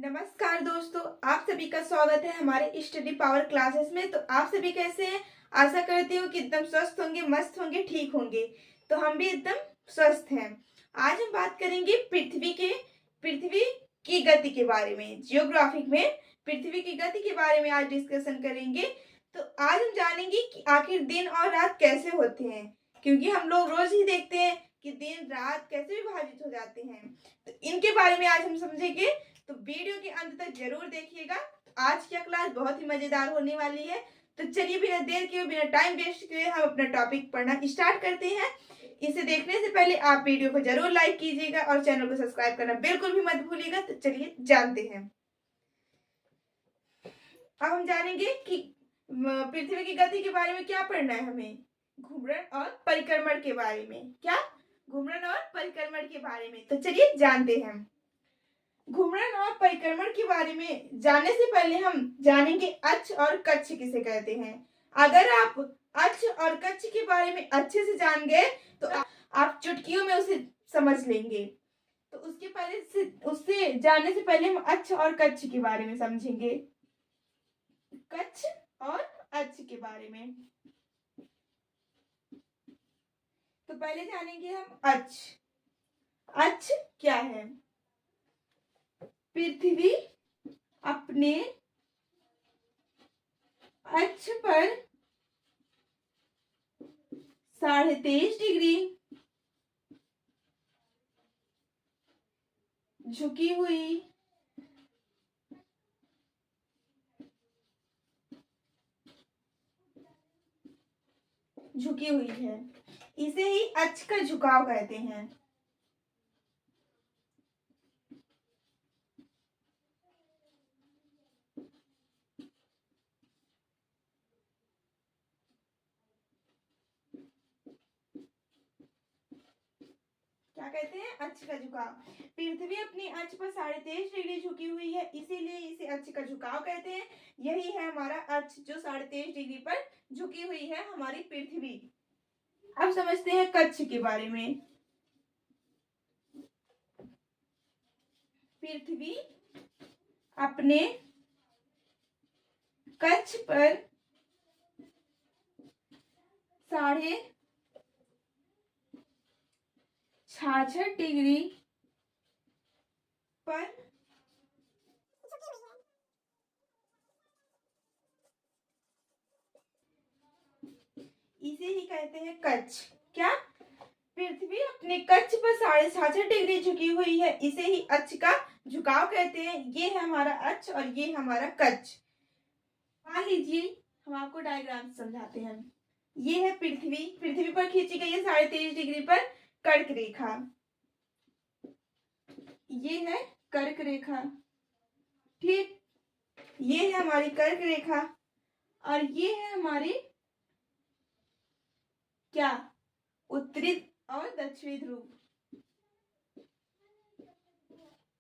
नमस्कार दोस्तों, आप सभी का स्वागत है हमारे स्टडी पावर क्लासेस में। तो आप सभी कैसे हैं? आशा करती हूँ कि एकदम स्वस्थ होंगे, मस्त होंगे, ठीक होंगे। तो हम भी एकदम स्वस्थ हैं। आज हम बात करेंगे पृथ्वी की गति के बारे में। जियोग्राफिक में पृथ्वी की गति के बारे में आज डिस्कशन करेंगे। तो आज हम जानेंगे कि आखिर दिन और रात कैसे होते हैं, क्योंकि हम लोग रोज ही देखते हैं कि दिन रात कैसे विभाजित हो जाते हैं। तो इनके बारे में आज हम समझेंगे। तो वीडियो के अंत तक जरूर देखिएगा। तो आज की क्लास बहुत ही मजेदार होने वाली है। तो चलिए बिना देर किए, बिना टाइम वेस्ट किए हम अपना टॉपिक पढ़ना स्टार्ट करते हैं। इसे देखने से पहले आप वीडियो को जरूर लाइक कीजिएगा और चैनल को सब्सक्राइब करना बिल्कुल भी मत भूलिएगा। तो चलिए जानते हैं। अब हम जानेंगे कि पृथ्वी की गति के बारे में क्या पढ़ना है हमें। घूर्णन और परिक्रमण के बारे में। क्या? घूर्णन और परिक्रमण के बारे में। तो चलिए जानते हैं। घूर्णन और परिक्रमण के बारे में जानने से पहले हम जानेंगे अक्ष और कक्ष किसे कहते हैं। अगर आप अक्ष और कक्ष के बारे में अच्छे से जान गए तो आप चुटकियों में उसे समझ लेंगे। तो उससे जानने से पहले हम अक्ष और कक्ष के बारे में समझेंगे। कक्ष और अक्ष के बारे में तो पहले जानेंगे हम अक्ष। अक्ष क्या है? पृथ्वी अपने अक्ष पर 23.5 डिग्री झुकी हुई है। इसे ही अक्ष का झुकाव कहते हैं। क्या कहते हैं? अक्ष का झुकाव। पृथ्वी अपनी अक्ष पर 23.5 डिग्री झुकी हुई है, इसीलिए इसे अक्ष का झुकाव कहते हैं। यही है हमारा अक्ष जो 23.5 डिग्री पर झुकी हुई है हमारी पृथ्वी। अब समझते हैं कक्ष के बारे में। पृथ्वी अपने कक्ष पर 66.5 डिग्री पर इसे ही कहते हैं कक्ष। क्या? पृथ्वी अपने कक्ष पर 66.5 डिग्री झुकी हुई है, इसे ही अक्ष का झुकाव कहते हैं। ये है हमारा अक्ष और ये हमारा कक्ष। मान लीजिए हम आपको डायग्राम समझाते हैं। ये है पृथ्वी पर खींची गई है 23.5 डिग्री पर कर्क रेखा। ये है कर्क रेखा, ठीक। ये है हमारी कर्क रेखा और ये है हमारी क्या? उत्तरी और दक्षिणी ध्रुव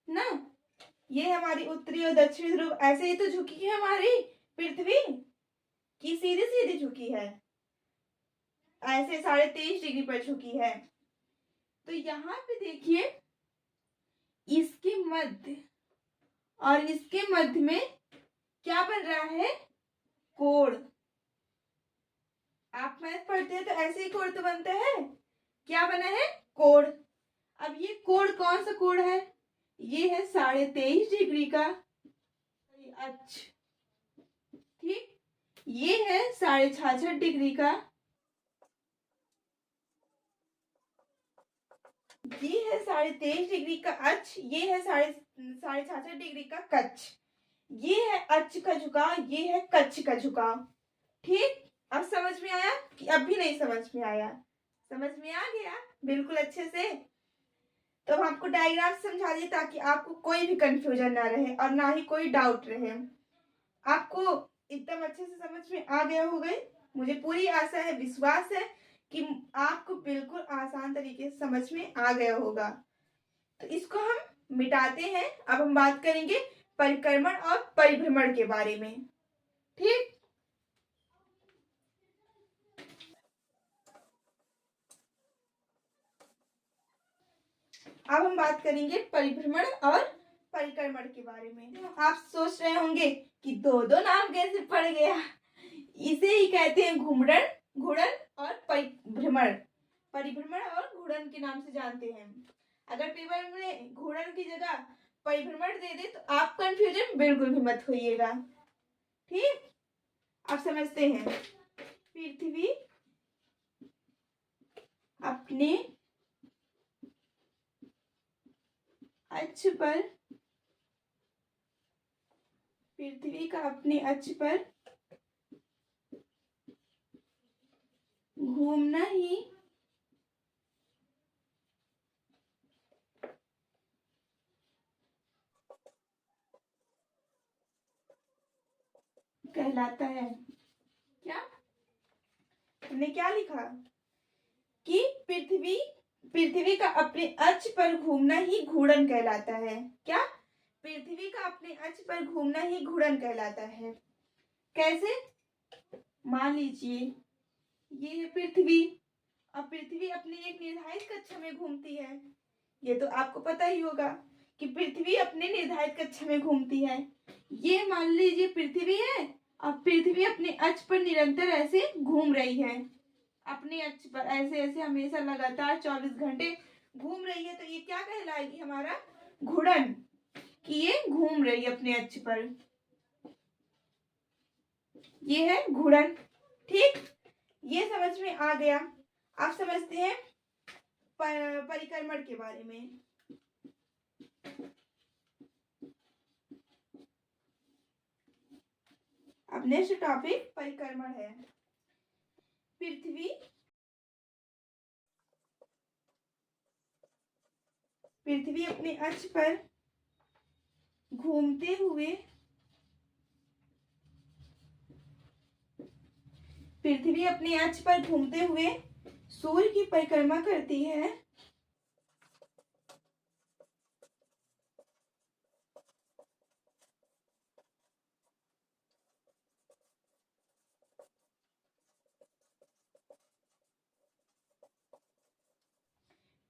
ना। ये हमारी उत्तरी और दक्षिणी ध्रुव ऐसे ही तो झुकी है हमारी पृथ्वी की, सीधी सीधी झुकी है, ऐसे 23.5 डिग्री पर झुकी है। तो यहाँ पे देखिए, इसके मध्य और इसके मध्य में क्या बन रहा है? कोण। आप मैथ पढ़ते हैं तो ऐसे ही कोण तो बनता है। क्या बना है? कोण। अब ये कोण कौन सा कोण है? ये है 23.5 डिग्री का अक्ष, ठीक। ये है 66.5 डिग्री का, ये है 23.5 डिग्री का अक्ष, ये है 66.5 डिग्री का कक्ष। ये है अक्ष का झुकाव, ये है कक्ष का झुकाव, ठीक। अब समझ में आया कि अब भी नहीं समझ में आया? समझ में आ गया बिल्कुल अच्छे से। तो हम आपको डायग्राम समझा दिए ताकि आपको कोई भी कंफ्यूजन ना रहे और ना ही कोई डाउट रहे। आपको एकदम अच्छे से समझ में आ गया होगा। मुझे पूरी आशा है, विश्वास है कि आपको बिल्कुल आसान तरीके से समझ में आ गया होगा। तो इसको हम मिटाते हैं। अब हम बात करेंगे परिक्रमण और परिभ्रमण के बारे में, ठीक। अब हम बात करेंगे परिभ्रमण और परिक्रमण के बारे में। आप सोच रहे होंगे कि दो दो नाम कैसे पड़ गया। इसे ही कहते हैं घुमड़न, घुड़न और परिभ्रमण। परिभ्रमण और घुड़न के नाम से जानते हैं। अगर पेपर में घुड़न की जगह परिभ्रमण दे दे तो आप कंफ्यूजन बिल्कुल भी मत होइएगा। ठीक, आप समझते हैं। पृथ्वी अपने अक्ष पर, पृथ्वी का अपने अक्ष पर घूमना ही कहलाता है। क्या हमने क्या लिखा कि पृथ्वी का अपने अक्ष पर घूमना ही घूर्णन कहलाता है। क्या, पृथ्वी का अपने अक्ष पर घूमना ही घूर्णन कहलाता है। कैसे? मान लीजिए ये है पृथ्वी। अब पृथ्वी अपने एक निर्धारित कक्षा में घूमती है। ये तो आपको पता ही होगा कि पृथ्वी अपने निर्धारित कक्षा में घूमती है। ये मान लीजिए पृथ्वी है। अब पृथ्वी अपने अक्ष पर निरंतर ऐसे घूम रही है, अपने अक्ष पर ऐसे ऐसे हमेशा लगातार 24 घंटे घूम रही है। तो ये क्या कहलाएगी? हमारा घूर्णन, कि ये घूम रही है अपने अक्ष पर। ये है घूर्णन। ठीक, ये समझ में आ गया। आप समझते हैं परिक्रमण के बारे में। अब नेक्स्ट टॉपिक परिक्रमण है। पृथ्वी अपने अक्ष पर घूमते हुए, पृथ्वी अपने अक्ष पर घूमते हुए सूर्य की परिक्रमा करती है।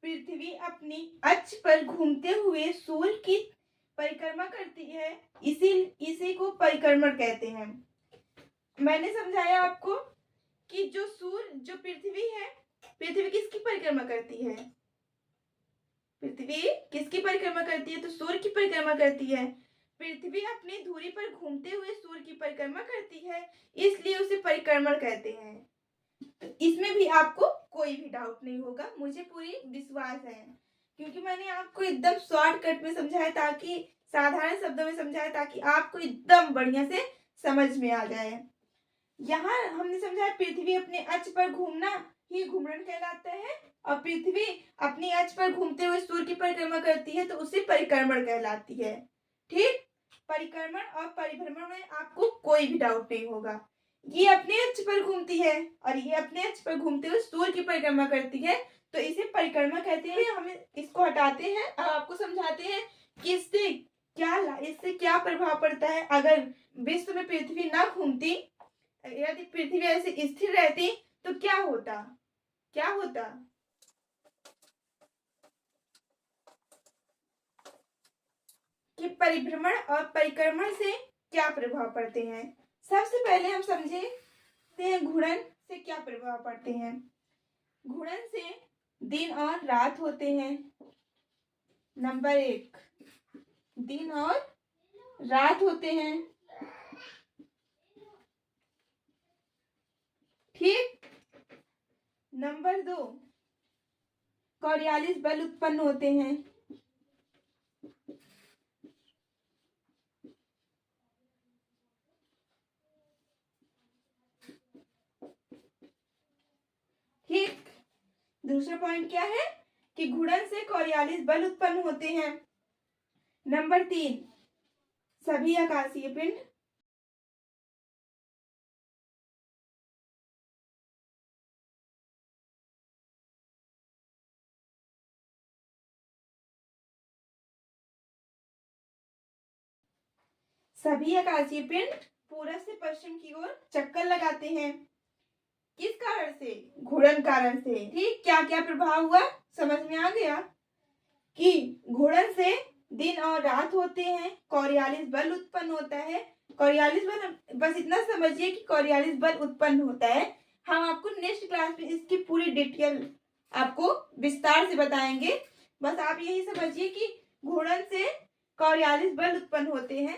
पृथ्वी अपनी अक्ष पर घूमते हुए सूर्य की परिक्रमा करती है, इसी को परिक्रमण कहते हैं। मैंने समझाया आपको कि जो पृथ्वी है, पृथ्वी किसकी परिक्रमा करती है? पृथ्वी किसकी परिक्रमा करती है? तो सूर्य की परिक्रमा करती है। पृथ्वी अपनी धुरी पर घूमते हुए सूर्य की परिक्रमा करती है, इसलिए उसे परिक्रमण कहते हैं। तो इसमें भी आपको कोई भी डाउट नहीं होगा, मुझे पूरी विश्वास है, क्योंकि मैंने आपको एकदम शॉर्टकट में समझाया, ताकि साधारण शब्दों में समझाया, ताकि आपको एकदम बढ़िया से समझ में आ जाए। यहाँ हमने समझा पृथ्वी अपने अक्ष पर घूमना ही घूर्णन कहलाता है, और पृथ्वी अपने अक्ष पर घूमते हुए सूर्य की परिक्रमा करती है तो उसे परिक्रमण कहलाती है। ठीक, परिक्रमण और परिभ्रमण में आपको कोई भी डाउट नहीं होगा। ये अपने अक्ष पर घूमती है और ये अपने अक्ष पर घूमते हुए सूर्य की परिक्रमा करती है, तो इसे परिक्रमा कहते हैं। हम इसको हटाते हैं और आपको समझाते हैं कि इससे क्या प्रभाव पड़ता है। अगर विश्व में पृथ्वी ना घूमती, यदि पृथ्वी ऐसे स्थिर रहती तो क्या होता? कि परिभ्रमण और परिक्रमण से क्या प्रभाव पड़ते हैं। सबसे पहले हम समझते हैं घूर्णन से क्या प्रभाव पड़ते हैं। घूर्णन से दिन और रात होते हैं। नंबर 1, दिन और रात होते हैं। ठीक, नंबर 2, कोरियालिस बल उत्पन्न होते हैं। ठीक, दूसरा पॉइंट क्या है कि घूर्णन से कोरियालिस बल उत्पन्न होते हैं। नंबर 3, सभी आकाशीय पिंड पूरब से पश्चिम की ओर चक्कर लगाते हैं। किस कारण से? घूर्णन कारण से। ठीक, क्या क्या प्रभाव हुआ समझ में आ गया कि घूर्णन से दिन और रात होते हैं, कोरियालिस बल उत्पन्न होता है। कोरियालिस बल, बस इतना समझिए कि कोरियालिस बल उत्पन्न होता है। हम आपको नेक्स्ट क्लास में इसकी पूरी डिटेल आपको विस्तार से बताएंगे। बस आप यही समझिए कि घूर्णन से कोरियालिस बल उत्पन्न होते हैं।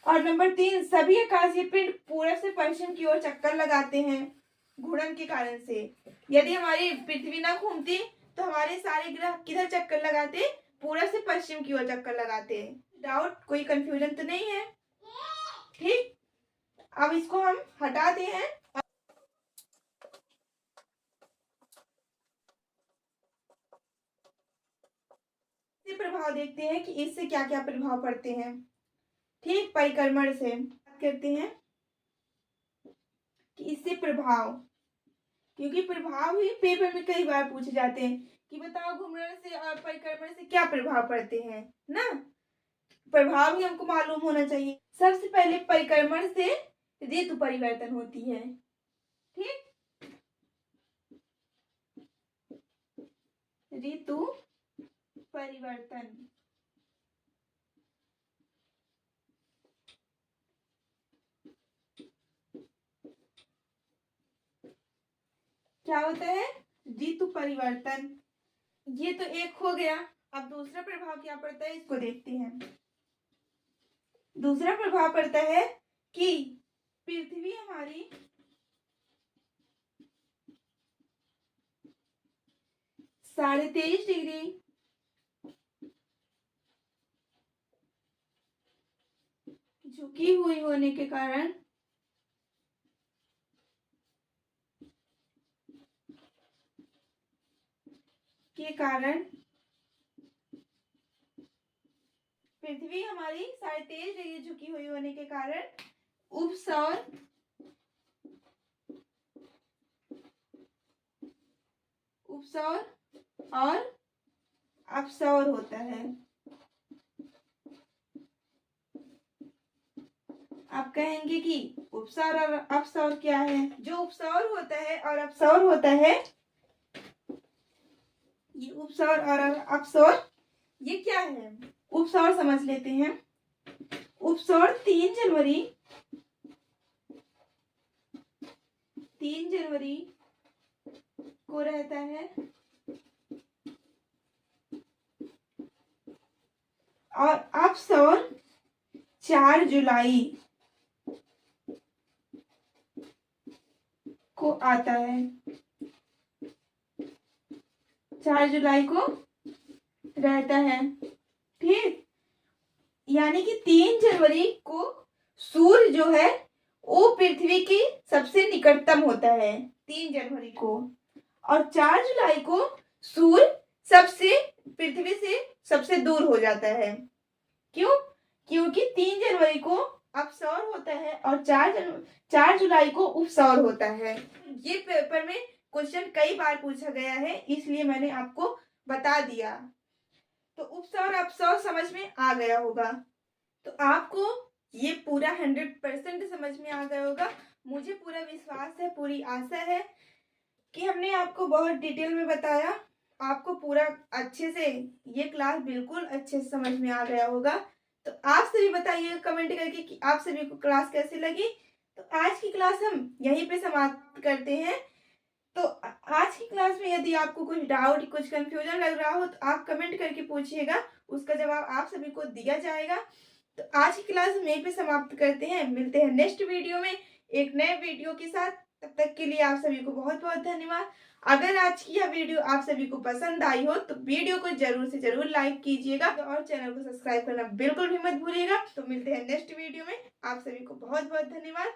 और नंबर 3, सभी आकाशीय पिंड पूरब से पश्चिम की ओर चक्कर लगाते हैं घूर्णन के कारण से। यदि हमारी पृथ्वी ना घूमती तो हमारे सारे ग्रह किधर चक्कर लगाते? पूरब से पश्चिम की ओर चक्कर लगाते हैं। डाउट, कोई कंफ्यूजन तो नहीं है? ठीक, अब इसको हम हटाते हैं। प्रभाव देखते हैं कि इससे क्या क्या प्रभाव पड़ते हैं। ठीक, परिक्रमण से बात करते हैं कि इससे प्रभाव, क्योंकि प्रभाव ही पेपर में कई बार पूछे जाते हैं कि बताओ घूर्णन से और परिक्रमण से क्या प्रभाव पड़ते हैं ना। प्रभाव ही हमको मालूम होना चाहिए। सबसे पहले परिक्रमण से ऋतु परिवर्तन होती है। ठीक, ऋतु परिवर्तन। क्या होता है? ऋतु परिवर्तन। ये तो एक हो गया। अब दूसरा प्रभाव क्या पड़ता है, इसको देखते हैं। दूसरा प्रभाव पड़ता है कि पृथ्वी हमारी 23.5 डिग्री झुकी हुई होने के कारण पृथ्वी हमारी 23.5 डिग्री झुकी हुई होने के कारण उपसौर और अपसौर होता है। आप कहेंगे कि उपसौर और अपसौर क्या है? जो उपसौर होता है और अपसौर होता है, ये उपसौर और अपसौर ये क्या है? उपसौर समझ लेते हैं। उपसौर 3 जनवरी को रहता है और अपसौर 4 जुलाई को आता है। 4 जुलाई को रहता है। ठीक, यानी कि 3 जनवरी को सूर्य जो है वो पृथ्वी की सबसे निकटतम होता है 3 जनवरी को, और 4 जुलाई को सूर्य पृथ्वी से सबसे दूर हो जाता है। क्यों? क्योंकि 3 जनवरी को अपसौर होता है और 4 जुलाई को उपसौर होता है। ये पेपर में क्वेश्चन कई बार पूछा गया है, इसलिए मैंने आपको बता दिया। तो उपसौर अपसौर समझ में आ गया होगा। तो आपको ये पूरा 100% समझ में आ गया होगा। मुझे पूरा विश्वास है, पूरी आशा है कि हमने आपको बहुत डिटेल में बताया। आपको पूरा अच्छे से ये क्लास बिल्कुल अच्छे से समझ में आ गया होगा। तो आप सभी बताइए कमेंट करके कि आप सभी को क्लास कैसी लगी। तो आज की क्लास हम यहीं पे समाप्त करते हैं। तो आज की क्लास में यदि आपको कुछ डाउट, कुछ कंफ्यूजन लग रहा हो तो आप कमेंट करके पूछिएगा, उसका जवाब आप सभी को दिया जाएगा। तो आज की क्लास में यहीं पे समाप्त करते हैं। मिलते हैं नेक्स्ट वीडियो में एक नए वीडियो के साथ। तब तक के लिए आप सभी को बहुत बहुत धन्यवाद। अगर आज की यह वीडियो आप सभी को पसंद आई हो तो वीडियो को जरूर से जरूर लाइक कीजिएगा और चैनल को सब्सक्राइब करना बिल्कुल भी मत भूलिएगा। तो मिलते हैं नेक्स्ट वीडियो में। आप सभी को बहुत बहुत धन्यवाद।